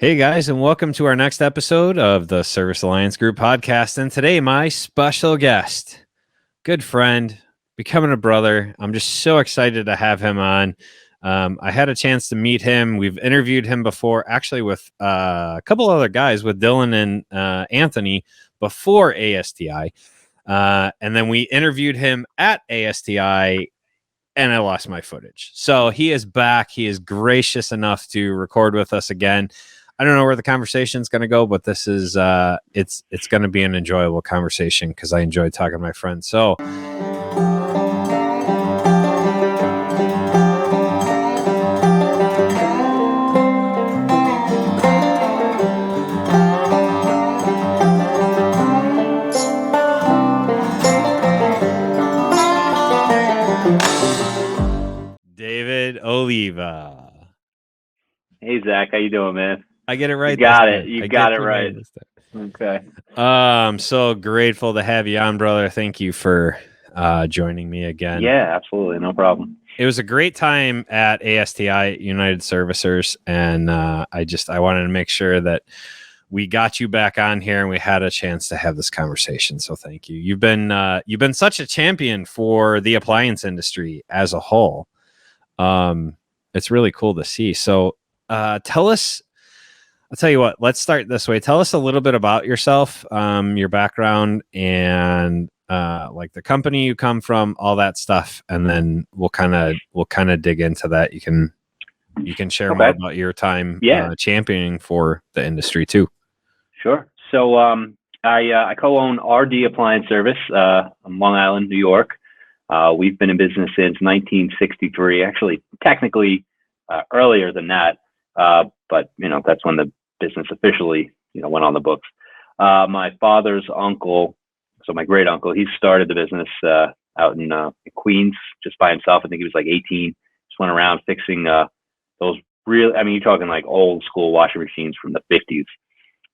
Hey guys, and welcome to our next episode of the Service Alliance Group podcast. And today, my special guest, good friend, becoming a brother. I'm just so excited to have him on. I had a chance to meet him. We've interviewed him before, actually, with a couple other guys, with Dylan and Anthony before ASTI. And then we interviewed him at ASTI, and I lost my footage. So he is back. He is gracious enough to record with us again. I don't know where the conversation is going to go, but this is it's going to be an enjoyable conversation because I enjoy talking to my friends. So David Oliva. Hey Zach, how you doing, man? I get it right. You got it. You got it right. Okay. I'm so grateful to have you on, brother. Thank you for joining me again. Yeah, absolutely, no problem. It was a great time at ASTI, United Servicers, and I wanted to make sure that we got you back on here and we had a chance to have this conversation. So thank you. You've been such a champion for the appliance industry as a whole. It's really cool to see. So tell us. I'll tell you what, let's start this way. Tell us a little bit about yourself, your background, and like the company you come from, all that stuff, and then we'll kind of dig into that. You can share more about your time championing for the industry too. Sure. So I co-own R&D Appliance Service on Long Island, New York. We've been in business since 1963. Actually, technically earlier than that, but that's when the business officially went on the books. My father's uncle, so my great uncle, he started the business out in Queens just by himself. I think he was like 18. Just went around fixing those real, you're talking like old school washing machines from the 50s.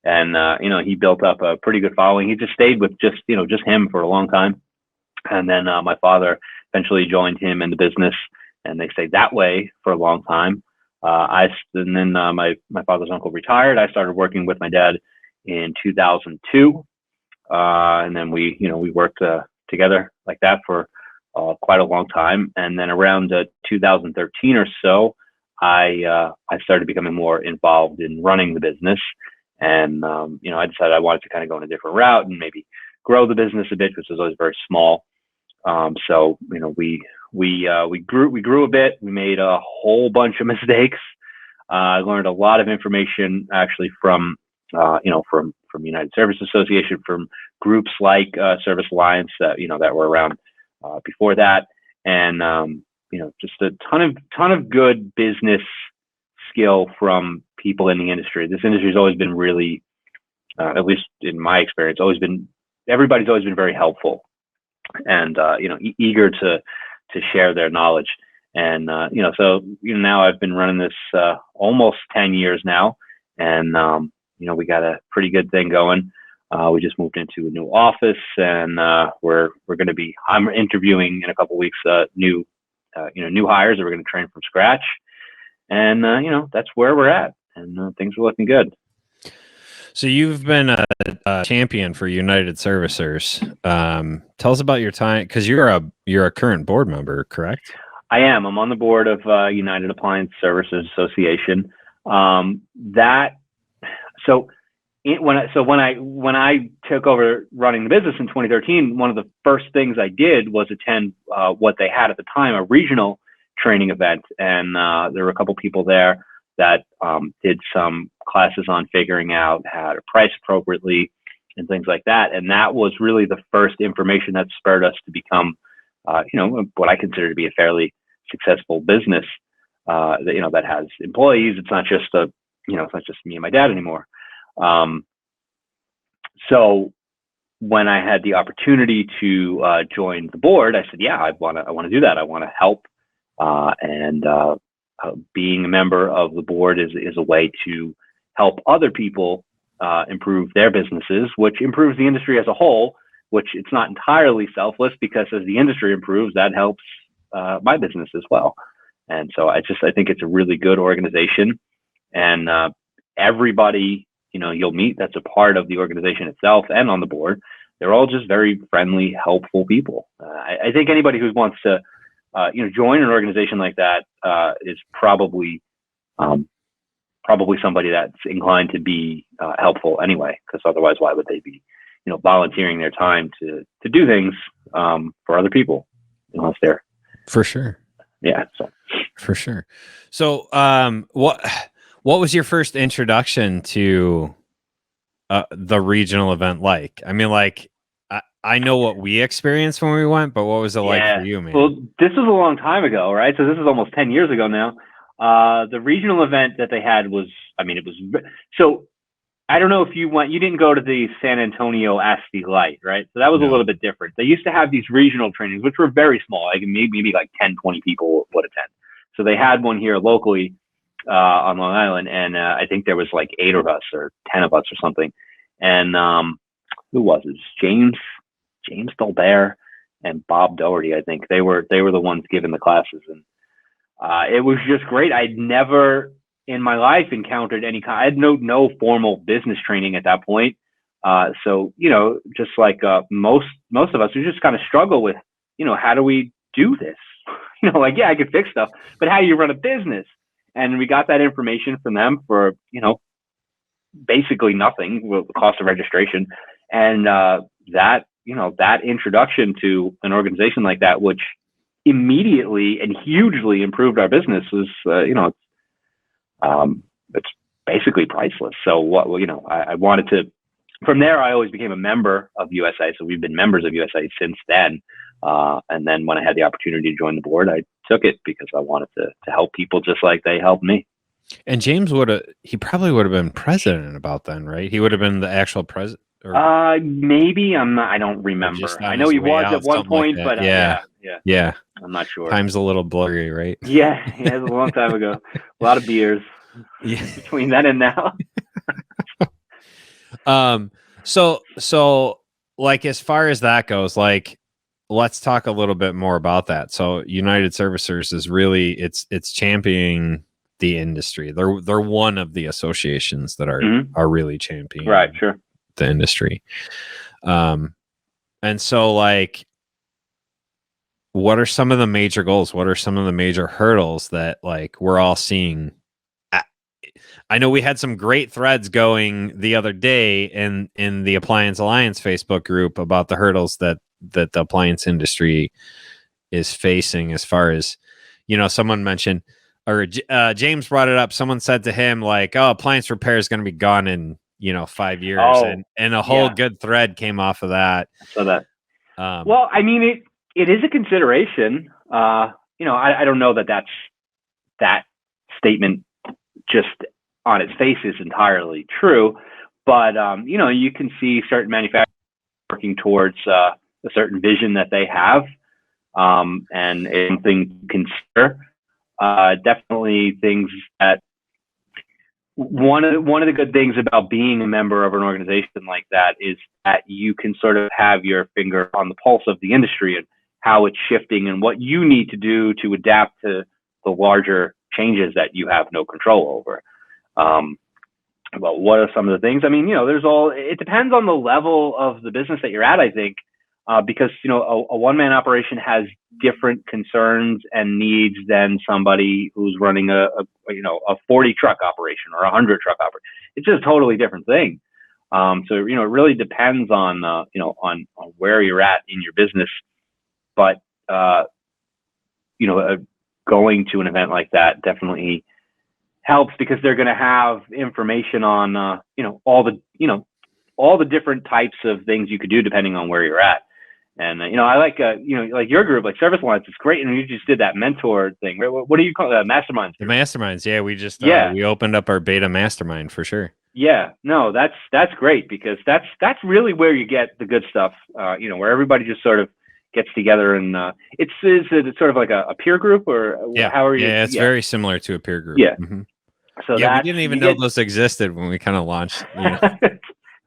And he built up a pretty good following. He just stayed with just him for a long time. And then my father eventually joined him in the business, and they stayed that way for a long time. My father's uncle retired. I started working with my dad in 2002, and then we worked together like that for quite a long time. And then around 2013 or so, I started becoming more involved in running the business, and I decided I wanted to kind of go in a different route and maybe grow the business a bit, because it was always very small. So we grew a bit. We made a whole bunch of mistakes. I learned a lot of information actually from United Services Association, from groups like Service Alliance that were around before that, and just a ton of good business skill from people in the industry. This industry has always been really, at least in my experience, everybody's always been very helpful, and eager to share their knowledge. And so now I've been running this almost 10 years now, and we got a pretty good thing going. We just moved into a new office, and I'm interviewing in a couple of weeks new hires that we're going to train from scratch, and that's where we're at, and things are looking good. So you've been a champion for United Servicers. Tell us about your time, because you're a current board member, correct? I am. I'm on the board of United Appliance Servicers Association. When I took over running the business in 2013, one of the first things I did was attend what they had at the time, a regional training event, and there were a couple people there that did some classes on figuring out how to price appropriately and things like that. And that was really the first information that spurred us to become, what I consider to be a fairly successful business that has employees. It's not just me and my dad anymore. So when I had the opportunity to join the board, I said, yeah, I want to do that. I want to help, and being a member of the board is a way to help other people improve their businesses, which improves the industry as a whole, which it's not entirely selfless, because as the industry improves, that helps my business as well. And so I think it's a really good organization. And everybody, you'll meet that's a part of the organization itself and on the board, they're all just very friendly, helpful people. I think anybody who wants to, join an organization like that is probably somebody that's inclined to be helpful anyway, because otherwise, why would they be, volunteering their time to do things for other people, unless they're for sure. Yeah, so for sure. So, what was your first introduction to the regional event like? I mean, like, I know what we experienced when we went, but what was it like for you, man? Well, this was a long time ago, right? So this is almost 10 years ago now. The regional event that they had was, so I don't know if you didn't go to the San Antonio ASTI Light, right? So that was a little bit different. They used to have these regional trainings, which were very small, like maybe like 10, 20 people would attend. So they had one here locally on Long Island, and I think there was like 8 of us or 10 of us or something. And who was it? James Dolbear and Bob Doherty, I think. They were the ones giving the classes, and it was just great. I'd never in my life encountered I had no formal business training at that point. So, just like most of us, we just kind of struggle with, how do we do this? I could fix stuff, but how do you run a business? And we got that information from them for, basically nothing, with the cost of registration. And that introduction to an organization like that, which immediately and hugely improved our business, was, it's basically priceless. So I wanted to, from there, I always became a member of USA. So we've been members of USA since then. And then when I had the opportunity to join the board, I took it because I wanted to help people just like they helped me. And James he probably would have been president about then, right? He would have been the actual president. Maybe I don't remember. I know he was at one point, but yeah. I'm not sure. Time's a little blurry, right? Yeah, it was a long time ago. A lot of beers between then and now. So like, as far as that goes, like, let's talk a little bit more about that. So United Servicers is really, it's championing the industry. They're one of the associations that are really championing the industry. And so, like, what are some of the major goals? What are some of the major hurdles that, like, we're all seeing? I know we had some great threads going the other day in the Appliance Alliance Facebook group about the hurdles that the appliance industry is facing, as far as, someone mentioned, or James brought it up. Someone said to him, like, "Oh, appliance repair is going to be gone in 5 years," and a whole good thread came off of that. So that, well, I mean, it is a consideration. I don't know that statement just on its face is entirely true, but you can see certain manufacturers working towards a certain vision that they have, and it's something to consider. Definitely things that one of the good things about being a member of an organization like that is that you can sort of have your finger on the pulse of the industry and how it's shifting and what you need to do to adapt to the larger changes that you have no control over. Well, what are some of the things? I mean, it depends on the level of the business that you're at, I think, because, a one-man operation has different concerns and needs than somebody who's running a 40 truck operation or a 100 truck operation. It's just a totally different thing. So, it really depends on, on where you're at in your business. But, going to an event like that definitely helps, because they're going to have information on, all the different types of things you could do depending on where you're at. And, I like, like your group, like Service Alliance, it's great. And you just did that mentor thing, right? What do you call that? Masterminds? The masterminds. Yeah. We just, we opened up our beta mastermind for sure. Yeah, no, that's great, because that's really where you get the good stuff, where everybody just sort of gets together, and it's sort of like a peer group, or how are you? Yeah, it's very similar to a peer group. Yeah. Mm-hmm. So we didn't even know those existed when we kind of launched.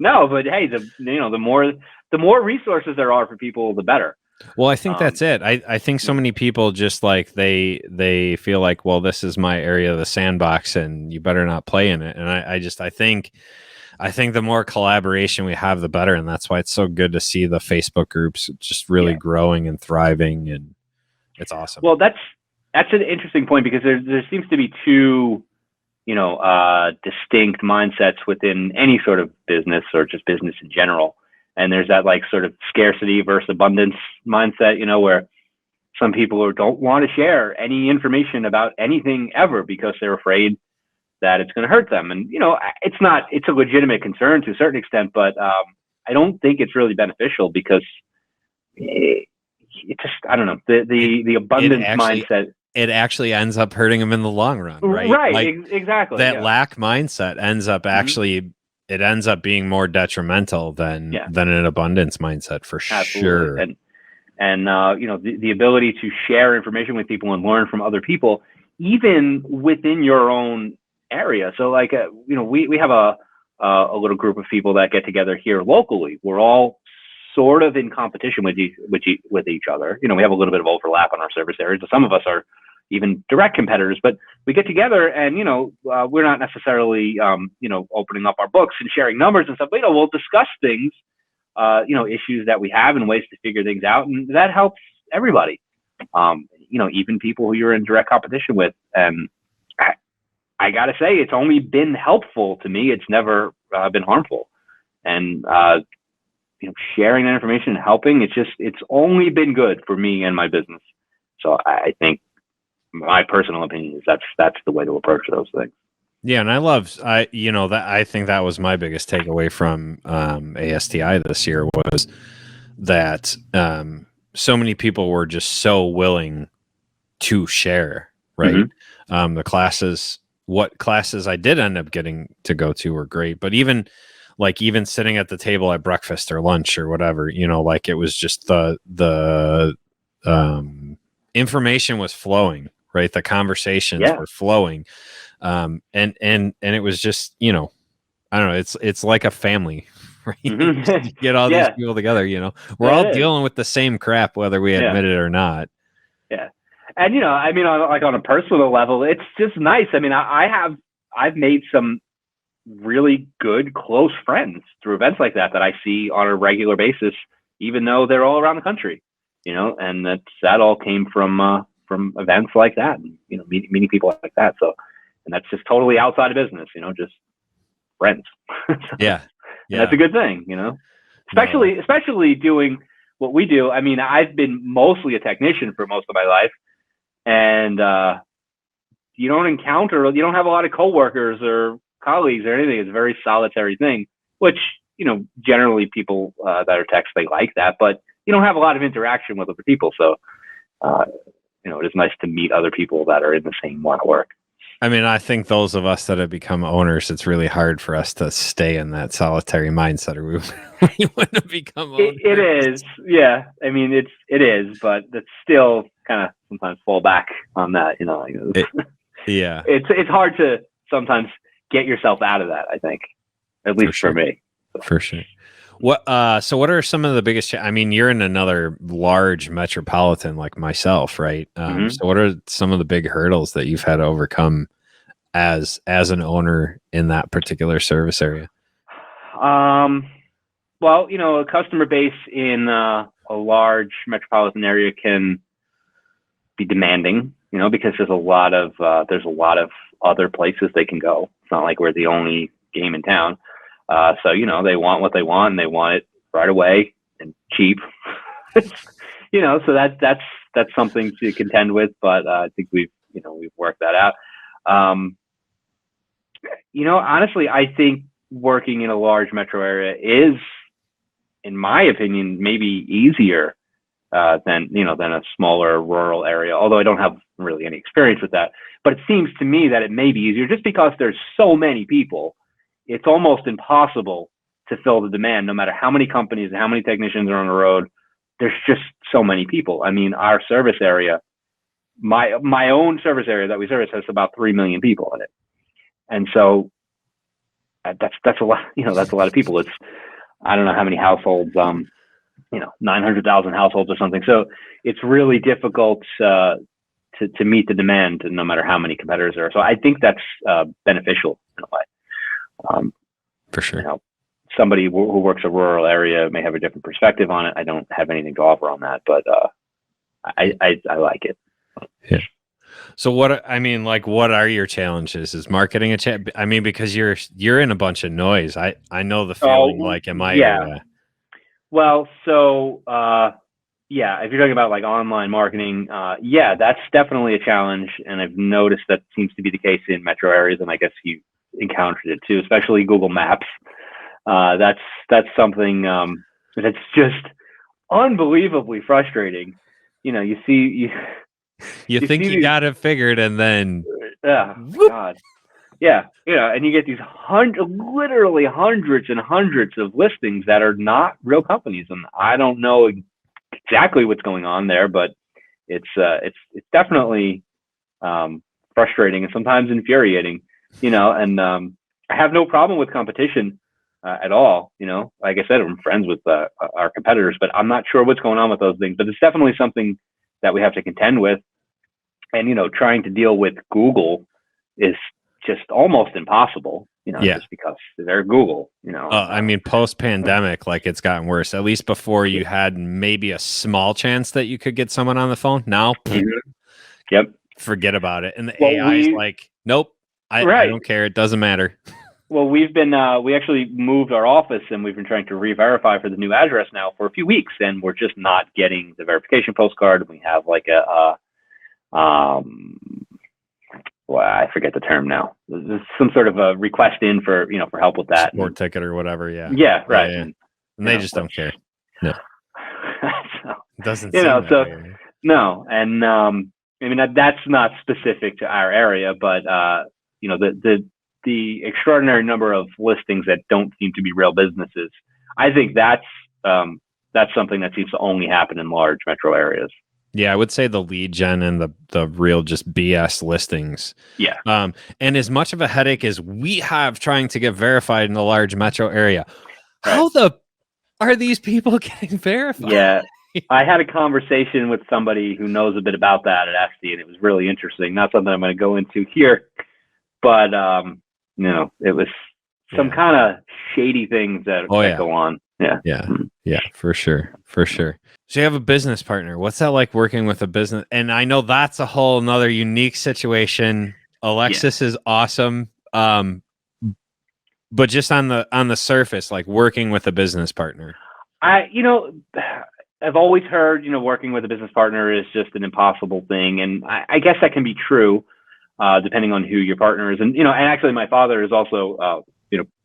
No, but hey, the more resources there are for people, the better. Well, I think that's it. I think so many people just like they feel like, well, this is my area of the sandbox and you better not play in it. And I think the more collaboration we have, the better. And that's why it's so good to see the Facebook groups just really growing and thriving. And it's awesome. Well, that's an interesting point, because there seems to be two, distinct mindsets within any sort of business, or just business in general. And there's that like sort of scarcity versus abundance mindset, where some people don't want to share any information about anything ever because they're afraid that it's going to hurt them. And, it's a legitimate concern to a certain extent, but I don't think it's really beneficial, because it just, I don't know, the abundance mindset. It actually ends up hurting them in the long run, right? Right, like, exactly. That lack mindset ends up actually, it ends up being more detrimental than an abundance mindset, for sure. And the ability to share information with people and learn from other people, even within your own area. So like, we have a little group of people that get together here locally. We're all sort of in competition with each other. We have a little bit of overlap on our service areas. Some of us are even direct competitors, but we get together and, we're not necessarily, opening up our books and sharing numbers and stuff, but, we'll discuss things, issues that we have and ways to figure things out. And that helps everybody, even people who you're in direct competition with. And I got to say, it's only been helpful to me. It's never been harmful. And, sharing that information and helping, it's only been good for me and my business. So I think my personal opinion is that's the way to approach those things. Yeah. And I think that was my biggest takeaway from ASTI this year, was that so many people were just so willing to share, right? The classes, what classes I did end up getting to go to were great, but even sitting at the table at breakfast or lunch or whatever, like it was just the information was flowing, right? The conversations were flowing. And it was just, I don't know, it's like a family, right? You get all these people together, we're all dealing with the same crap, whether we admit it or not. Yeah. And, on a personal level, it's just nice. I mean, I've made some really good, close friends through events like that I see on a regular basis, even though they're all around the country, and that all came from events like that, and, meeting people like that. So, and that's just totally outside of business, just friends. Yeah. And that's a good thing, especially doing what we do. I mean, I've been mostly a technician for most of my life, and you don't have a lot of coworkers or colleagues or anything. It's a very solitary thing, which, generally people that are techs, they like that, but you don't have a lot of interaction with other people. So, it is nice to meet other people that are in the same line of work. I mean, I think those of us that have become owners, it's really hard for us to stay in that solitary mindset, or we wouldn't have become owners. It is. Yeah. I mean, it is, but it's still kind of sometimes fall back on that, yeah. It's hard to sometimes get yourself out of that, I think, at least for me. For sure. So what are some of the biggest, I mean, you're in another large metropolitan like myself, right? So what are some of the big hurdles that you've had to overcome as an owner in that particular service area? Well, a customer base in a large metropolitan area can be demanding, because there's a lot of other places they can go. It's not like we're the only game in town. So, they want what they want, and they want it right away and cheap. So that's something to contend with, but I think we've worked that out. Honestly, I think working in a large metro area is, in my opinion, maybe easier than a smaller rural area, although I don't have really any experience with that. But it seems to me that it may be easier just because there's so many people. It's almost impossible to fill the demand, no matter how many companies and how many technicians are on the road. There's just so many people. I mean, our service area, my own service area that we service, has about 3 million people in it. And so that's a lot, that's a lot of people. I don't know how many households 900,000 households or something. So it's really difficult to meet the demand, no matter how many competitors there are. So I think that's beneficial in a way. For sure. Somebody who works a rural area may have a different perspective on it. I don't have anything to offer on that, but I like it. Yeah. So what are your challenges? Is marketing a challenge? I mean, because you're in a bunch of noise. I know the feeling in my area. Well, so if you're talking about like online marketing, that's definitely a challenge, and I've noticed that seems to be the case in metro areas, and I guess you encountered it too, especially Google Maps. That's something that's just unbelievably frustrating. You think you got it figured, and then God. Yeah, and you get these literally hundreds and hundreds of listings that are not real companies, and I don't know exactly what's going on there, but it's definitely frustrating and sometimes infuriating, and I have no problem with competition at all. Like I said, I'm friends with our competitors, but I'm not sure what's going on with those things. But it's definitely something that we have to contend with, and trying to deal with Google is just almost impossible, just because they're Google, I mean, post-pandemic, like it's gotten worse. At least before you had maybe a small chance that you could get someone on the phone. Now, yep, forget about it. And the AI is like, nope, I don't care. It doesn't matter. Well, we actually moved our office, and we've been trying to re-verify for the new address now for a few weeks, and we're just not getting the verification postcard. We have like I forget the term now. There's some sort of a request in for help with that, support ticket or whatever. Yeah. Yeah. Right. Yeah. And they just don't care. No. So, it doesn't seem that way. No, and I mean that's not specific to our area, but the extraordinary number of listings that don't seem to be real businesses. I think that's something that seems to only happen in large metro areas. Yeah, I would say the lead gen and the real just BS listings. Yeah. And as much of a headache as we have trying to get verified in the large metro area, how are these people getting verified? Yeah. I had a conversation with somebody who knows a bit about that at SD, and it was really interesting. Not something I'm going to go into here, but it was some kind of shady things that go on. Yeah. Yeah. Yeah, for sure. For sure. So you have a business partner. What's that like working with a business? And I know that's a whole nother unique situation. Alexis is awesome. But just on the surface, like working with a business partner. I've always heard, working with a business partner is just an impossible thing. And I guess that can be true, depending on who your partner is. And, and actually my father is also,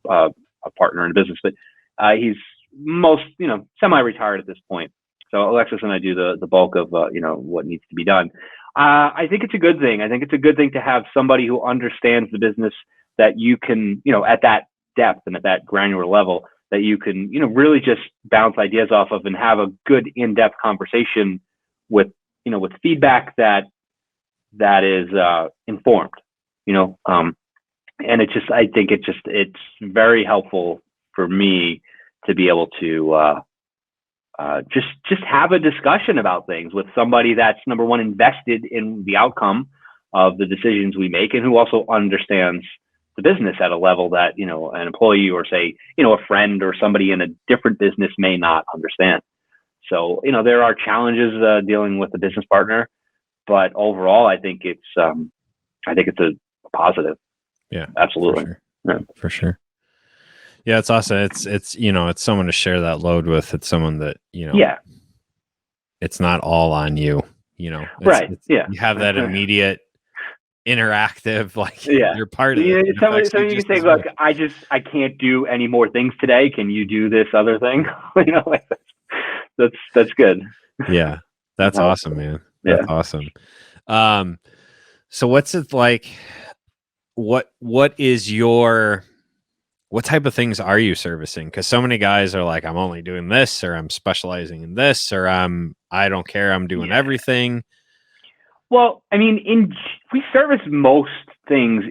a partner in a business, but he's semi-retired at this point. So Alexis and I do the bulk of, what needs to be done. I think it's a good thing. I think it's a good thing to have somebody who understands the business, that you can, at that depth and at that granular level, that you can, really just bounce ideas off of and have a good in-depth conversation with, with feedback that is informed, and I think it's very helpful for me to be able to just have a discussion about things with somebody that's, number one, invested in the outcome of the decisions we make, and who also understands the business at a level that, an employee or say, a friend or somebody in a different business may not understand. So, there are challenges dealing with a business partner, but overall, I think it's a positive. Yeah, absolutely. For sure. Yeah. For sure. Yeah, it's awesome. It's someone to share that load with. It's someone that, it's not all on you, right. You have that immediate interactive, you're part of it. Somebody you can say, look, I can't do any more things today. Can you do this other thing? That's good. Yeah. That's awesome, man. That's awesome. So what's it like? What type of things are you servicing? Because so many guys are like, I'm only doing this, or I'm specializing in this, or I don't care, I'm doing everything. Well, I mean, we service most things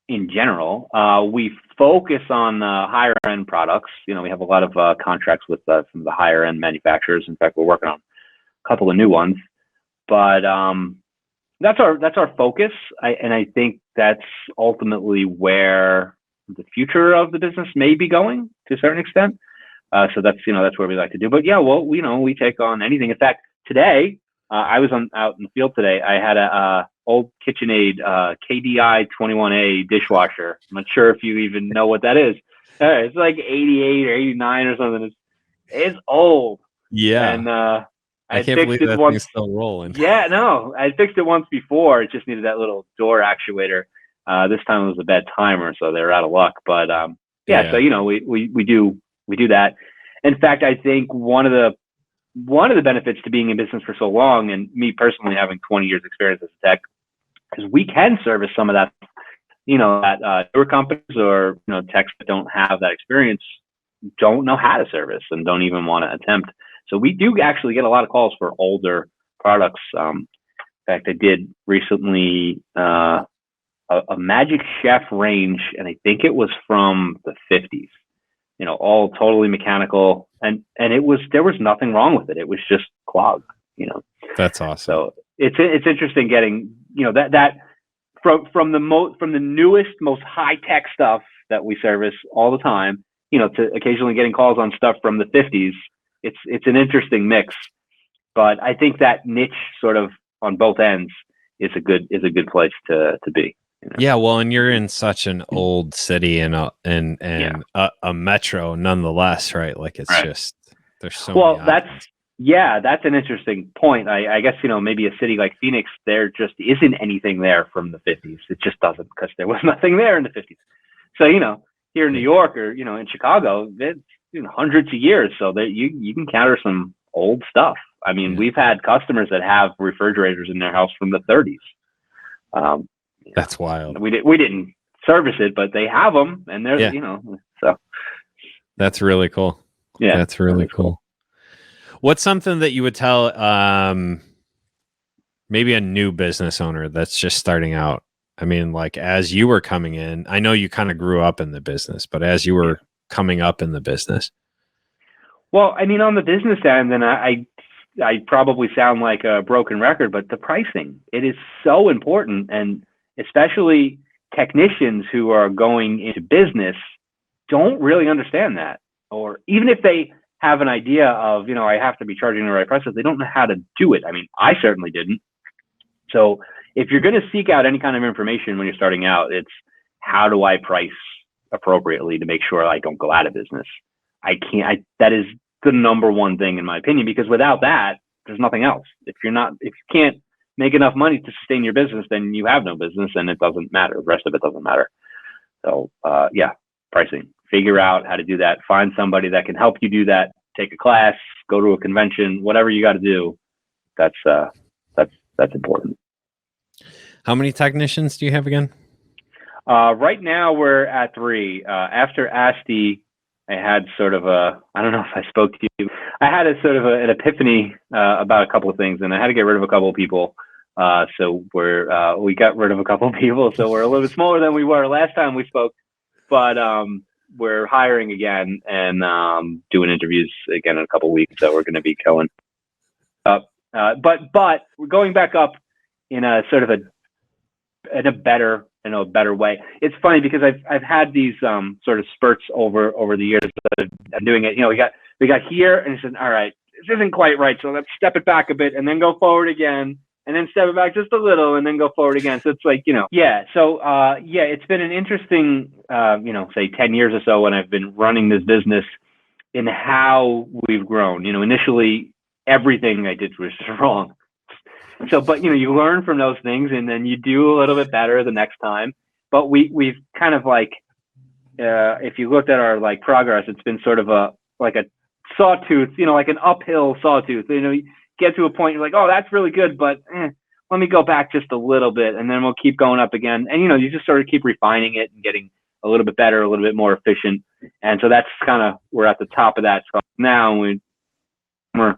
in general. We focus on higher end products. You know, we have a lot of contracts with some of the higher end manufacturers. In fact, we're working on a couple of new ones, but that's our focus. I think that's ultimately where the future of the business may be going to a certain extent. So that's where we like to do. But yeah, well, we take on anything. In fact, today I was out in the field today. I had a old KitchenAid KDI 21A dishwasher. I'm not sure if you even know what that is. It's like 88 or 89 or something. It's old. Yeah. And I can't believe that thing's still rolling. Yeah, no, I fixed it once before. It just needed that little door actuator. This time it was a bad timer, so they were out of luck. But yeah, so we do that. In fact, I think one of the benefits to being in business for so long, and me personally having 20 years experience as a tech, is we can service some of that, that newer companies or techs that don't have that experience don't know how to service and don't even want to attempt. So we do actually get a lot of calls for older products. In fact, I did recently a Magic Chef range, and I think it was from the 50s. All totally mechanical, and there was nothing wrong with it. It was just clogged. That's awesome. So it's interesting getting that from the newest, most high tech stuff that we service all the time. To occasionally getting calls on stuff from the 50s. It's an interesting mix, but I think that niche sort of on both ends is a good place to be. Yeah, well, and you're in such an old city and a metro nonetheless, right? Like it's just there's so many options. That's an interesting point. I guess maybe a city like Phoenix, there just isn't anything there from the 50s. It just doesn't, because there was nothing there in the 50s. So here in New York or in Chicago, it's hundreds of years, so that you can counter some old stuff. I mean, we've had customers that have refrigerators in their house from the 30s. That's wild. We didn't service it, but they have them, and they're so. That's really cool. Yeah, that's really cool. What's something that you would tell maybe a new business owner that's just starting out? I mean, like as you were coming in, I know you kind of grew up in the business, but as you were coming up in the business. Well, I mean, on the business end, and I probably sound like a broken record, but the pricing, it is so important. And especially technicians who are going into business don't really understand that. Or even if they have an idea of, I have to be charging the right prices, they don't know how to do it. I mean, I certainly didn't. So if you're going to seek out any kind of information when you're starting out, it's how do I price appropriately to make sure I don't go out of business. That is the number one thing in my opinion, because without that, there's nothing else. If you can't make enough money to sustain your business, then you have no business, and it doesn't matter. The rest of it doesn't matter. So pricing, figure out how to do that. Find somebody that can help you do that. Take a class, go to a convention, whatever you got to do. That's important. How many technicians do you have again? Right now we're at 3. After ASTI, I had sort of I don't know if I spoke to you. I had a sort of an epiphany about a couple of things, and I had to get rid of a couple of people. So we got rid of a couple of people. So we're a little bit smaller than we were last time we spoke, but we're hiring again and doing interviews again in a couple of weeks. So we're going to be going up, but we're going back up in a sort of a better way. It's funny because I've had these sort of spurts over the years that I'm doing it. We got here, and it's all right, this isn't quite right, so let's step it back a bit and then go forward again, and then step it back just a little and then go forward again. So it's like, it's been an interesting say 10 years or so when I've been running this business in how we've grown. Initially everything I did was wrong. So, but you learn from those things, and then you do a little bit better the next time. But we've kind of like, if you looked at our like progress, it's been sort of a sawtooth, like an uphill sawtooth. You get to a point, you're like, oh, that's really good, but let me go back just a little bit, and then we'll keep going up again. And you just sort of keep refining it and getting a little bit better, a little bit more efficient. And so that's kind of, we're at the top of that. So now we're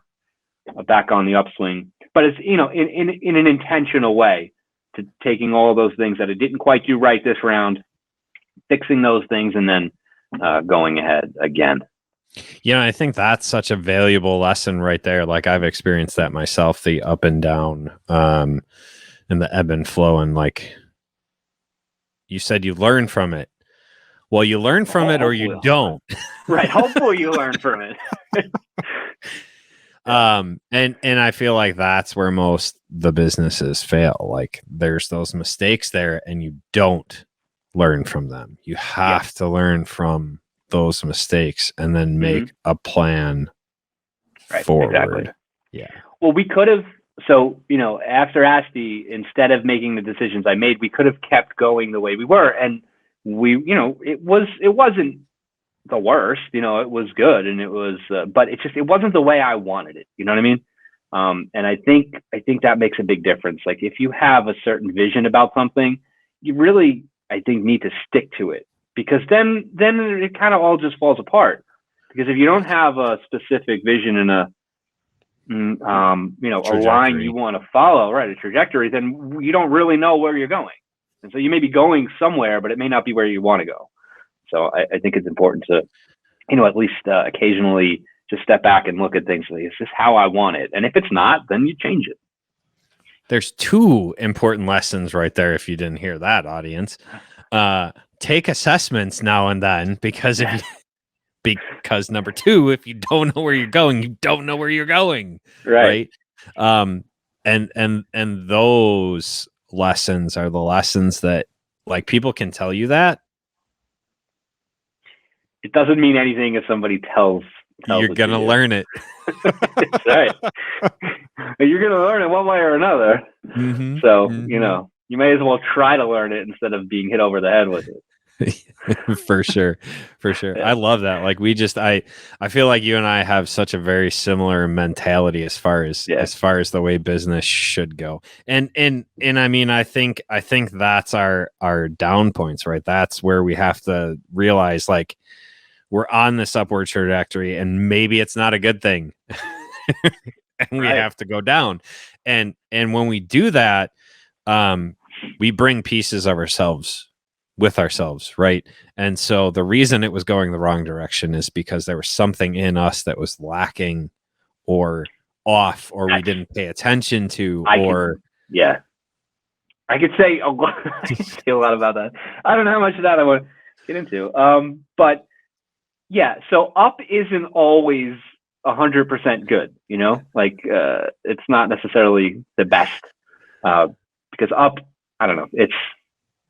back on the upswing. But it's, in an intentional way, to taking all of those things that I didn't quite do right this round, fixing those things and then going ahead again. I think that's such a valuable lesson right there. Like I've experienced that myself, the up and down, and the ebb and flow. And like you said, you learn from it. Well, you learn from it or you don't. Right. Hopefully you learn from it. And I feel like that's where most the businesses fail. Like there's those mistakes there and you don't learn from them. You have to learn from those mistakes and then make a plan forward. Exactly. Yeah. Well, we could have, so, after ASTI, instead of making the decisions I made, we could have kept going the way we were. And it wasn't the worst, it was good. And it was, but it wasn't the way I wanted it. You know what I mean? And I think that makes a big difference. Like if you have a certain vision about something, you really, I think, need to stick to it. Because then it kind of all just falls apart. Because if you don't have a specific vision and a line you want to follow, right, a trajectory, then you don't really know where you're going. And so you may be going somewhere, but it may not be where you want to go. So I think it's important to, at least occasionally just step back and look at things like, is this how I want it? And if it's not, then you change it. There's two important lessons right there. If you didn't hear that, audience. Take assessments now and then, because because number two, if you don't know where you're going, you don't know where you're going. Right. And those lessons are the lessons that like people can tell you that. It doesn't mean anything if somebody tells you're going to learn it. That's right. You're going to learn it one way or another. Mm-hmm. So, you may as well try to learn it instead of being hit over the head with it. For sure. Yeah. I love that. Like I feel like you and I have such a very similar mentality as far as the way business should go. And I mean, I think that's our down points, right? That's where we have to realize like we're on this upward trajectory and maybe it's not a good thing. And we have to go down. And when we do that, we bring pieces of ourselves with ourselves, right? And so the reason it was going the wrong direction is because there was something in us that was lacking or off, or we didn't pay attention to, I could say a lot. I could say a lot about that. I don't know how much of that I want to get into. But yeah, so up isn't always 100% good, like it's not necessarily the best, because up, I don't know, it's,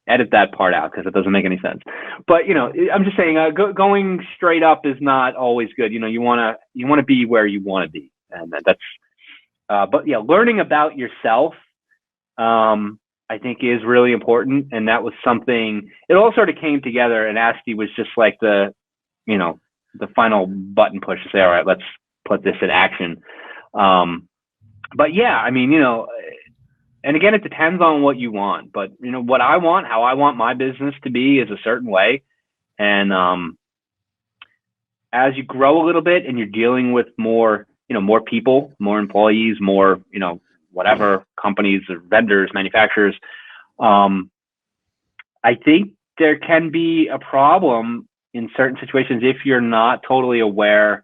edit that part out because it doesn't make any sense. But I'm just saying, going straight up is not always good. You want to be where you want to be, and that's. But yeah, learning about yourself, I think, is really important, and that was something. It all sort of came together, and ASTI was just like the final button push to say, all right, let's put this in action. But yeah, I mean, and again, it depends on what you want, but what I want, how I want my business to be is a certain way. And as you grow a little bit and you're dealing with more, more people, more employees, more, whatever companies or vendors, manufacturers, I think there can be a problem in certain situations if you're not totally aware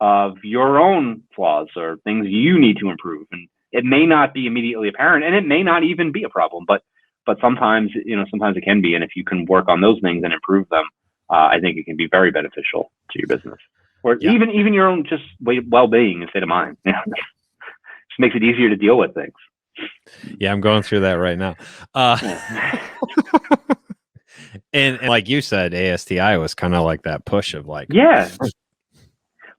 of your own flaws or things you need to improve. And it may not be immediately apparent, and it may not even be a problem, but sometimes, sometimes it can be. And if you can work on those things and improve them, I think it can be very beneficial to your business, or even your own just well-being and state of mind. Just makes it easier to deal with things. Yeah, I'm going through that right now. And like you said, ASTI was kind of like that push of like,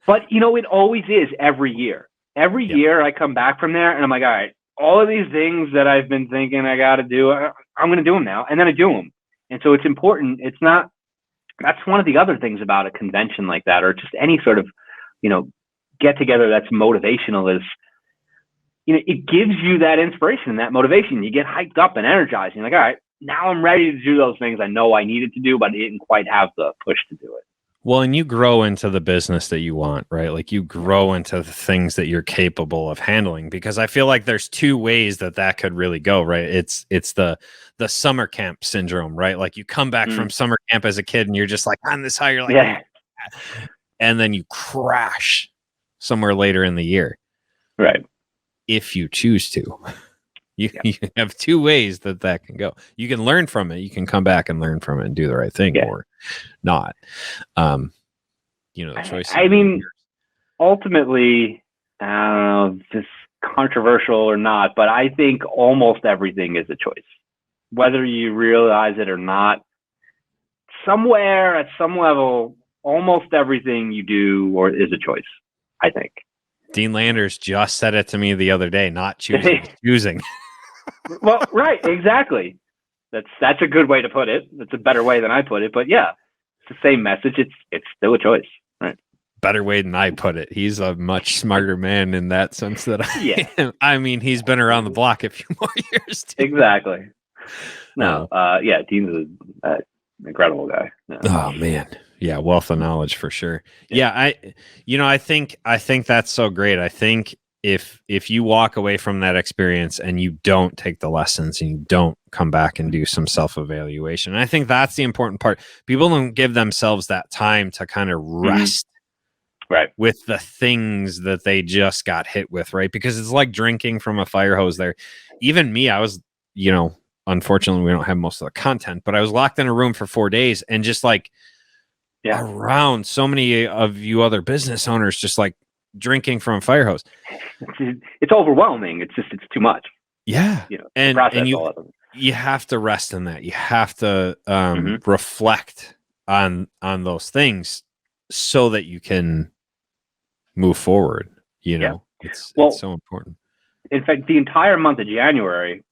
but it always is every year. Every year I come back from there and I'm like, all right, all of these things that I've been thinking I got to do, I'm going to do them now. And then I do them. And so it's important. That's one of the other things about a convention like that, or just any sort of, get together that's motivational, is, it gives you that inspiration and that motivation. You get hyped up and energized. You're like, all right, now I'm ready to do those things I know I needed to do, but I didn't quite have the push to do it. Well, and you grow into the business that you want, right? Like you grow into the things that you're capable of handling, because I feel like there's two ways that could really go, right? It's the summer camp syndrome, right? Like you come back from summer camp as a kid and you're just like on this high, you're like, Yeah. and then you crash somewhere later in the year. Right. If you choose to. You have two ways that can go. You can learn from it. You can come back and learn from it and do the right thing, or not. The choice. I mean, ultimately, I don't know if this is controversial or not, but I think almost everything is a choice, whether you realize it or not. Somewhere at some level, almost everything you do is a choice, I think. Dean Landers just said it to me the other day, not choosing, choosing. Well, right, exactly. That's a good way to put it. That's a better way than I put it, but yeah, it's the same message. It's still a choice, right? Better way than I put it. He's a much smarter man in that sense that I am. I mean, he's been around the block a few more years too. Exactly. No, Dean's an incredible guy. Yeah. Oh man. Yeah, wealth of knowledge for sure. Yeah, I think that's so great. I think if you walk away from that experience and you don't take the lessons and you don't come back and do some self-evaluation, I think that's the important part. People don't give themselves that time to kind of rest with the things that they just got hit with, right? Because it's like drinking from a fire hose there. Even me, I was, unfortunately we don't have most of the content, but I was locked in a room for 4 days and just like around so many of you other business owners, just like drinking from a fire hose. It's overwhelming. It's too much. Yeah. And you have to rest in that. You have to reflect on those things so that you can move forward. It's so important. In fact, the entire month of January,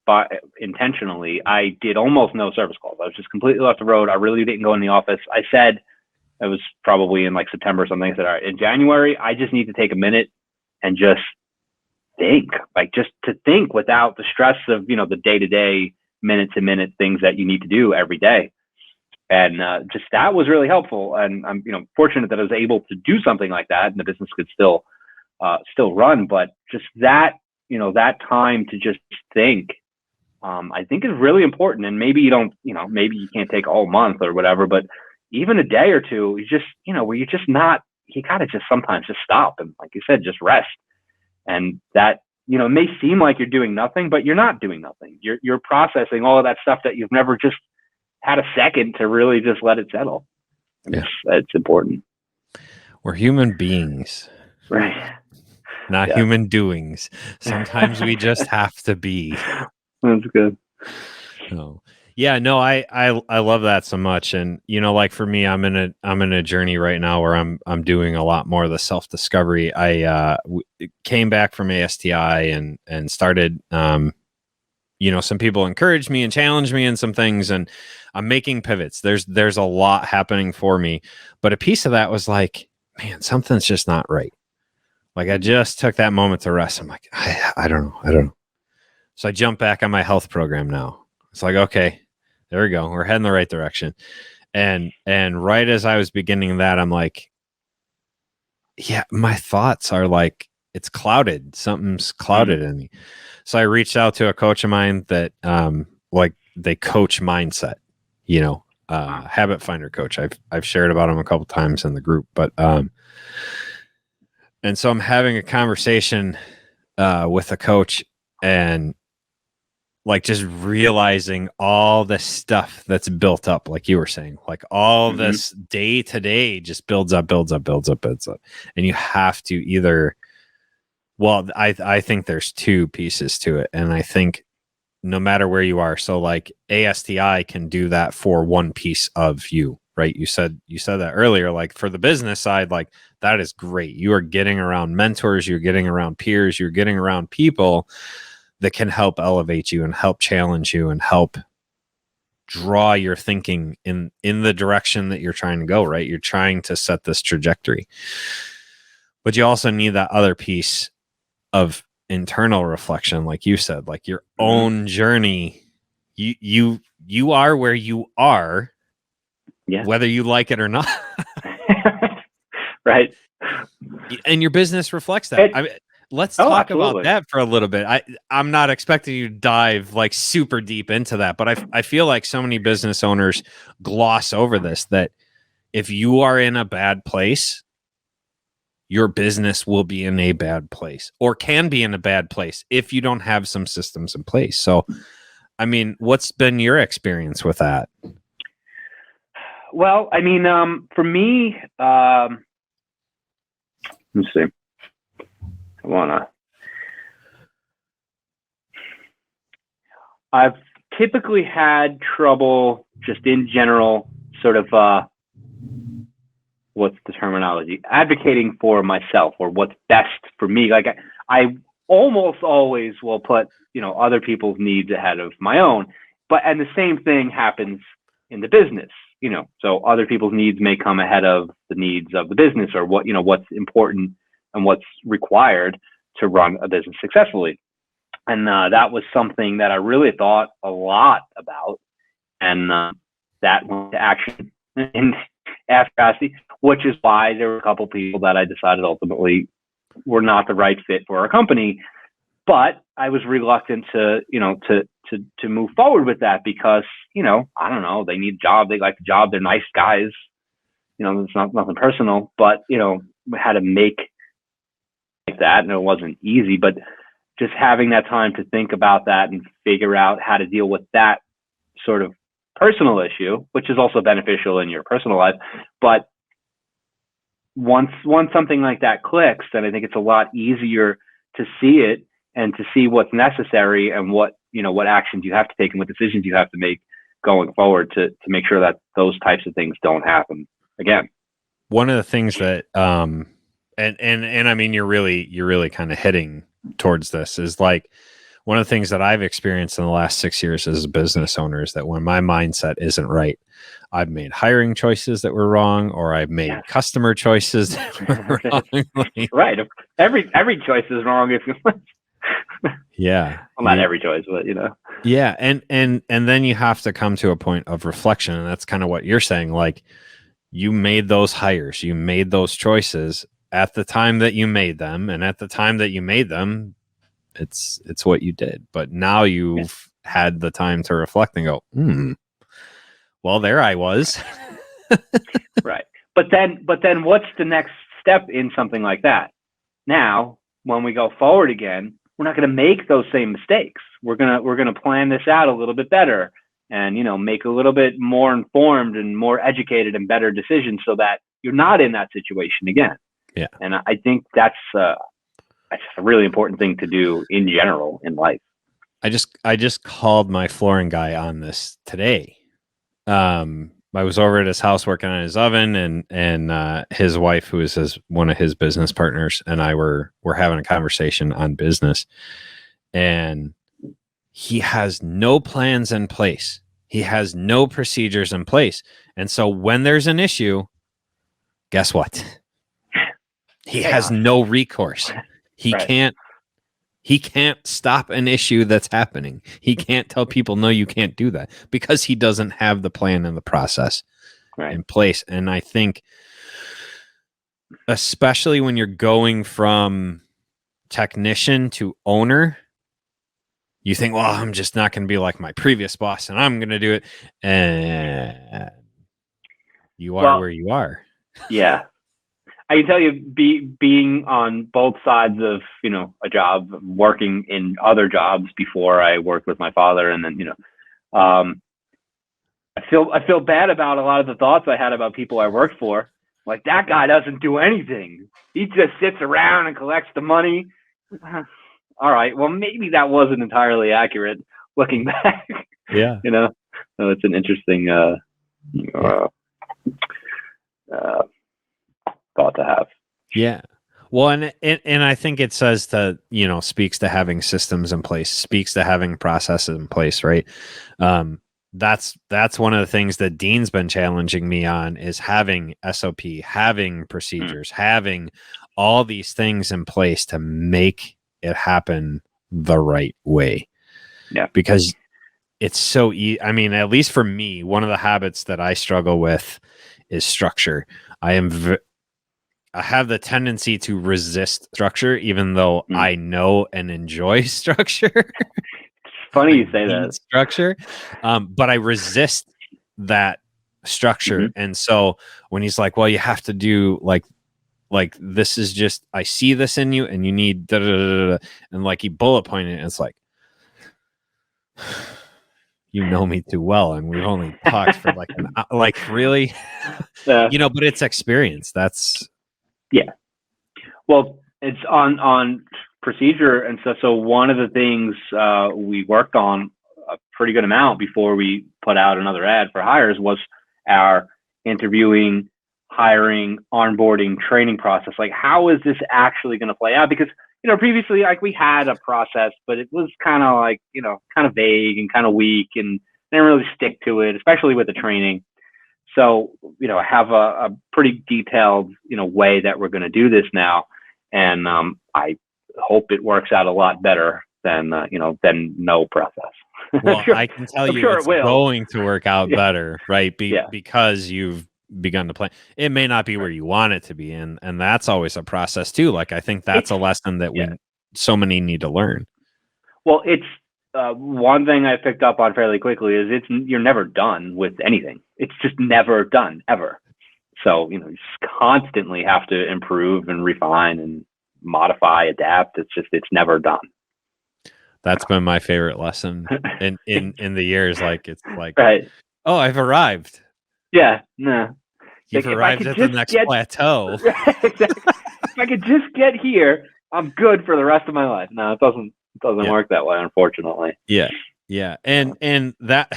intentionally, I did almost no service calls. I was just completely off the road. I really didn't go in the office. I said, it was probably in like September or something. I said, all right, in January, I just need to take a minute and just think, just to think without the stress of, the day-to-day, minute-to-minute things that you need to do every day. And just that was really helpful. And I'm, fortunate that I was able to do something like that and the business could still run. But just that, that time to just think, I think is really important. And maybe you don't, maybe you can't take all month or whatever, but even a day or two, you just, where you're just not, you gotta just sometimes just stop and, like you said, just rest. And that, it may seem like you're doing nothing, but you're not doing nothing. You're processing all of that stuff that you've never just had a second to really just let it settle. Yeah. It's important. We're human beings, right? Not human doings. Sometimes we just have to be. That's good. So. Yeah, no, I love that so much. And, like for me, I'm in a journey right now where I'm doing a lot more of the self-discovery. I came back from ASTI and started, some people encouraged me and challenged me in some things, and I'm making pivots. There's a lot happening for me, but a piece of that was like, man, something's just not right. Like I just took that moment to rest. I'm like, I don't know. So I jumped back on my health program now. It's like, okay, there we go. We're heading the right direction. And right as I was beginning that, I'm like, yeah, my thoughts are like, it's clouded. Something's clouded in me. So I reached out to a coach of mine that, they coach mindset, habit finder coach. I've shared about him a couple times in the group, but, and so I'm having a conversation, with a coach and, like just realizing all the stuff that's built up, like you were saying, like all this day to day just builds up. And you have to either, I think there's two pieces to it. And I think no matter where you are, so like ASTI can do that for one piece of you, right? You said that earlier, like for the business side, like that is great. You are getting around mentors, you're getting around peers, you're getting around people that can help elevate you and help challenge you and help draw your thinking in the direction that you're trying to go, right? You're trying to set this trajectory. But you also need that other piece of internal reflection, like you said, like your own journey. You are where you are, whether you like it or not. Right. And your business reflects that. I mean, let's talk about that for a little bit. I'm not expecting you to dive like super deep into that, but I feel like so many business owners gloss over this, that if you are in a bad place, your business will be in a bad place, or can be in a bad place if you don't have some systems in place. So, I mean, what's been your experience with that? Well, I mean, for me, let's see. I've typically had trouble just in general, sort of, what's the terminology? Advocating for myself, or what's best for me. Like I almost always will put, other people's needs ahead of my own. And the same thing happens in the business, so other people's needs may come ahead of the needs of the business, or what's important and what's required to run a business successfully. And that was something that I really thought a lot about, and that went to action in capacity, which is why there were a couple people that I decided ultimately were not the right fit for our company. But I was reluctant to move forward with that because, I don't know, they need a job, they like the job, they're nice guys, it's not nothing personal, but we had to make like that, and it wasn't easy. But just having that time to think about that and figure out how to deal with that sort of personal issue, which is also beneficial in your personal life. But once something like that clicks, then I think it's a lot easier to see it and to see what's necessary and what actions you have to take and what decisions you have to make going forward to make sure that those types of things don't happen again. One of the things that, and I mean, you're really kind of heading towards this, is like, one of the things that I've experienced in the last 6 years as a business owner is that when my mindset isn't right, I've made hiring choices that were wrong, or I've made customer choices that were wrong. Right. Every choice is wrong if you yeah. Well, not every choice, but Yeah. And then you have to come to a point of reflection. And that's kind of what you're saying. Like, you made those hires, you made those choices at the time that you made them. And at the time that you made them, it's what you did. But now you've had the time to reflect and go, well, there I was. Right. But then what's the next step in something like that? Now, when we go forward again, we're not going to make those same mistakes. We're going to plan this out a little bit better, and make a little bit more informed and more educated and better decisions, so that you're not in that situation again. Yeah. And I think that's a really important thing to do in general in life. I just called my flooring guy on this today. I was over at his house working on his oven, and his wife, who is one of his business partners, and I were having a conversation on business, and he has no plans in place. He has no procedures in place. And so when there's an issue, guess what? He has no recourse. He can't stop an issue that's happening. He can't tell people, no, you can't do that, because he doesn't have the plan and the process in place. And I think, especially when you're going from technician to owner, you think, well, I'm just not going to be like my previous boss, and I'm going to do it. And you are where you are. Yeah. I can tell you, being on both sides of, a job, working in other jobs before I worked with my father. And then, I feel bad about a lot of the thoughts I had about people I worked for. Like, that guy doesn't do anything. He just sits around and collects the money. All right. Well, maybe that wasn't entirely accurate looking back. Yeah. So it's an interesting, thought to have. Yeah. Well, and I think it says to, speaks to having systems in place, speaks to having processes in place, right? That's one of the things that Dean's been challenging me on, is having SOP, having procedures, having all these things in place to make it happen the right way. Yeah. Because it's so easy. I mean, at least for me, one of the habits that I struggle with is structure. I have the tendency to resist structure, even though I know and enjoy structure. It's funny you say that. Structure, but I resist that structure. And so when he's like, well, you have to do like this is just, I see this in you and you need da, da, da, da, da. And like he bullet pointed it, and it's like, you know me too well, and we've only talked for like really, but it's experience. That's well, it's on procedure and stuff. So one of the things we worked on a pretty good amount before we put out another ad for hires was our interviewing, hiring, onboarding, training process. Like, how is this actually going to play out? Because previously, like, we had a process, but it was kind of like, kind of vague and kind of weak, and didn't really stick to it, especially with the training. So, I have a pretty detailed, way that we're going to do this now. And I hope it works out a lot better than no process. Well, I can tell you it's going to work out better, right? Because you've begun to plan. It may not be where you want it to be, and that's always a process too. Like, I think that's a lesson that so many need to learn. Well, it's one thing I picked up on fairly quickly is you're never done with anything. It's just never done ever. So you just constantly have to improve and refine and modify, adapt. It's never done. That's been my favorite lesson in the years. Like, it's like, right. Oh, I've arrived. Yeah, no. You've arrived at the next plateau. Exactly. If I could just get here, I'm good for the rest of my life. No, it doesn't work that way, unfortunately. Yeah. And that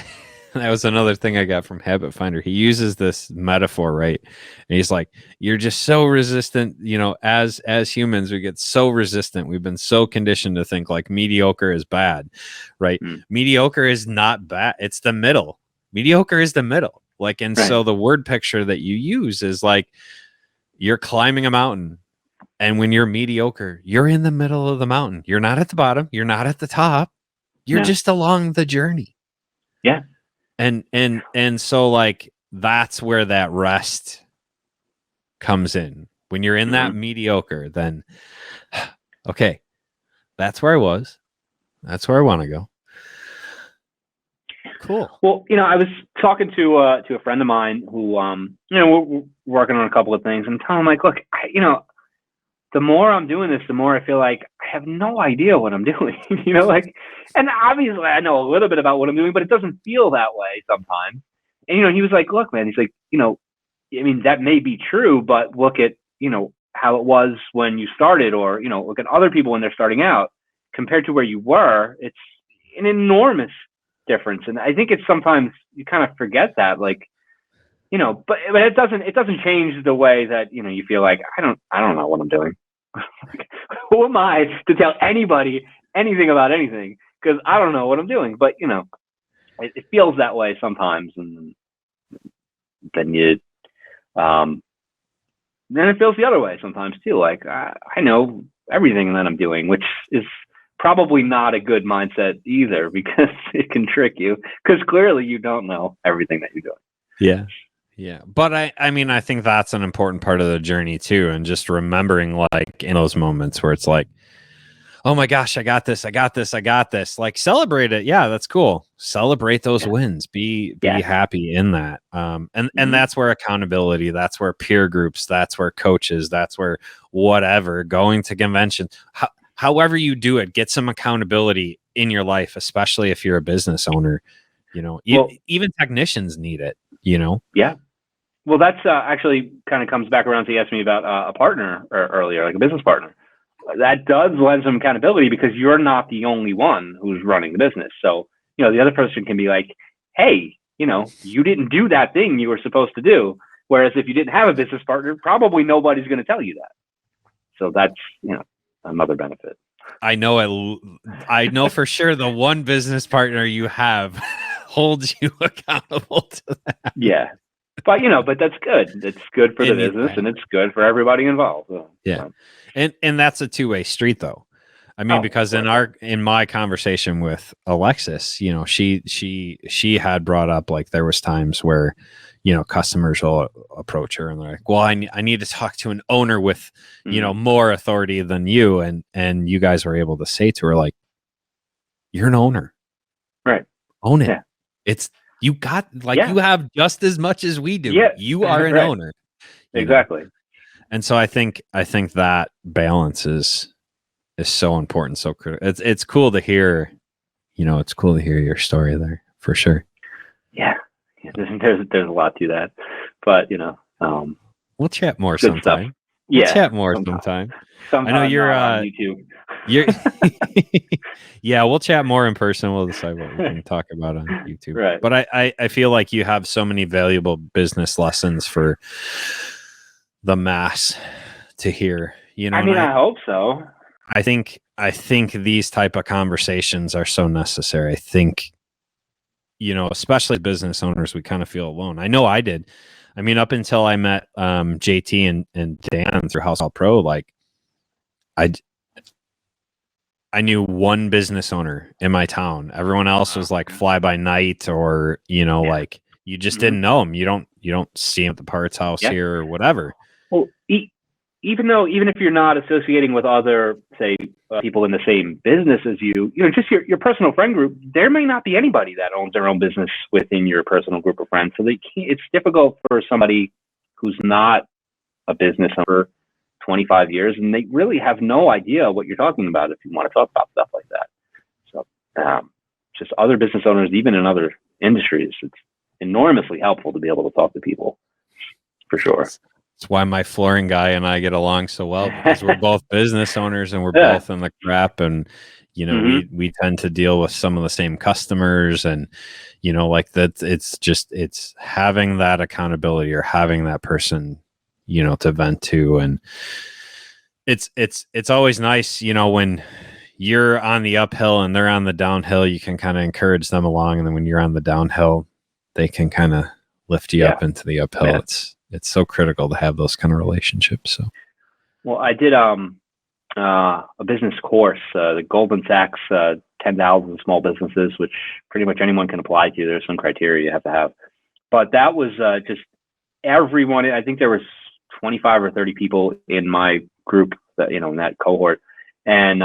was another thing I got from Habit Finder. He uses this metaphor, right? And he's like, you're just so resistant, as humans, we get so resistant. We've been so conditioned to think like mediocre is bad, right? Mediocre is not bad. It's the middle. Mediocre is the middle. Like, and so the word picture that you use is like, you're climbing a mountain, and when you're mediocre, you're in the middle of the mountain. You're not at the bottom. You're not at the top. You're just along the journey. Yeah. And so like, that's where that rest comes in. When you're in that mediocre, then, okay, that's where I was. That's where I want to go. Cool. Well, I was talking to a friend of mine who, we're working on a couple of things, and telling him, like, look, the more I'm doing this, the more I feel like I have no idea what I'm doing, and obviously I know a little bit about what I'm doing, but it doesn't feel that way sometimes. And, he was like, look, man, he's like, I mean, that may be true, but look at, how it was when you started, or, look at other people when they're starting out compared to where you were. It's an enormous difference. And I think it's sometimes you kind of forget that, like, but it doesn't change the way that, you feel like, I don't know what I'm doing. Who am I to tell anybody anything about anything? Because I don't know what I'm doing. But, it feels that way sometimes. And then then it feels the other way sometimes too. Like, I know everything that I'm doing, which is probably not a good mindset either, because it can trick you, because clearly you don't know everything that you're doing. Yeah. But I mean, I think that's an important part of the journey too. And just remembering, like, in those moments where it's like, oh my gosh, I got this. Like, celebrate it. Yeah, that's cool. Celebrate those wins. Be happy in that. And that's where accountability, that's where peer groups, that's where coaches, that's where whatever, going to convention, however you do it, get some accountability in your life, especially if you're a business owner. Even technicians need it, Yeah. Well, that's actually kind of comes back around to you asked me about a partner earlier, like a business partner. That does lend some accountability, because you're not the only one who's running the business. So, the other person can be like, hey, you didn't do that thing you were supposed to do. Whereas if you didn't have a business partner, probably nobody's going to tell you that. So that's, another benefit. I know for sure the one business partner you have holds you accountable to that. Yeah. But but that's good. It's good for the business, and it's good for everybody involved. So, yeah. And that's a two-way street though. I mean, because in my conversation with Alexis, she had brought up, like, there was times where, customers will approach her and they're like, well, I need to talk to an owner with, more authority than you. And you guys were able to say to her, like, you're an owner. Right. Own it. Yeah. You have just as much as we do. Yeah. You are an owner. Exactly. And so I think that balance is so important, so critical. It's cool to hear, it's cool to hear your story there for sure. Yeah. There's a lot to that, but we'll chat more sometime. Stuff. Yeah, we'll chat more sometime. I know you're on YouTube. Yeah, we'll chat more in person. We'll decide what we can talk about on YouTube. Right. But I feel like you have so many valuable business lessons for the mass to hear. I hope so. I think these type of conversations are so necessary. I think, especially business owners, we kind of feel alone. I know I did. I mean, up until I met JT and Dan through House All Pro, like I knew one business owner in my town. Everyone else was like fly by night, or like you just didn't know them. You don't see them at the parts house here or whatever. Well, even if you're not associating with other, say, people in the same business as you, just your personal friend group, there may not be anybody that owns their own business within your personal group of friends. So it's difficult for somebody who's not a business owner 25 years, and they really have no idea what you're talking about if you want to talk about stuff like that. So just other business owners, even in other industries, it's enormously helpful to be able to talk to people, for sure. That's why my flooring guy and I get along so well, because we're both business owners and we're both in the crap, and we tend to deal with some of the same customers, and like that. It's having that accountability or having that person to vent to, and it's always nice when you're on the uphill and they're on the downhill. You can kind of encourage them along, and then when you're on the downhill, they can kind of lift you up into the uphill. Yeah. It's so critical to have those kind of relationships. So, well, I did a business course, the Goldman Sachs 10,000 small businesses, which pretty much anyone can apply to. There's some criteria you have to have, but that was just everyone. I think there was 25 or 30 people in my group that in that cohort, and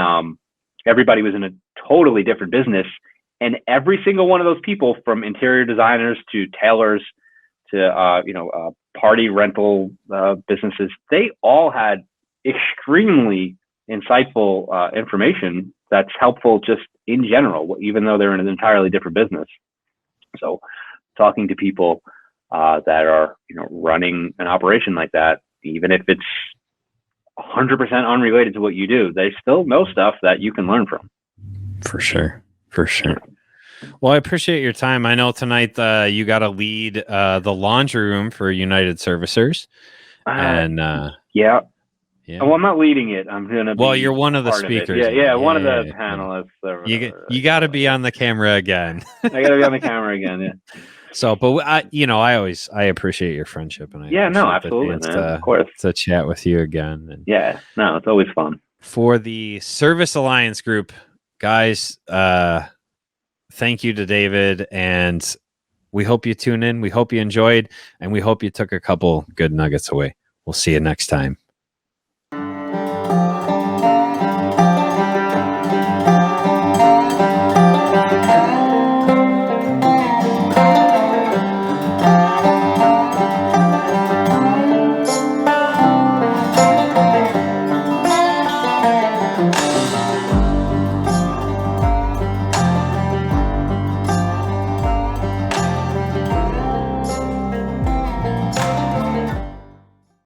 everybody was in a totally different business. And every single one of those people, from interior designers to tailors to party rental businesses, they all had extremely insightful information that's helpful just in general, even though they're in an entirely different business. So talking to people that are running an operation like that, even if it's 100% unrelated to what you do, they still know stuff that you can learn from. For sure. Well, I appreciate your time. I know tonight you got to lead the laundry room for United Servicers, and yeah. Well, I'm not leading it. I'm gonna. Well, you're one of the speakers. Yeah, one of the panelists. You got to be on the camera again. I got to be on the camera again. Yeah. So, but I appreciate your friendship, and absolutely, man. Of course, to chat with you again. And it's always fun. For the Service Alliance group, guys, thank you to David, and we hope you tune in. We hope you enjoyed, and we hope you took a couple good nuggets away. We'll see you next time.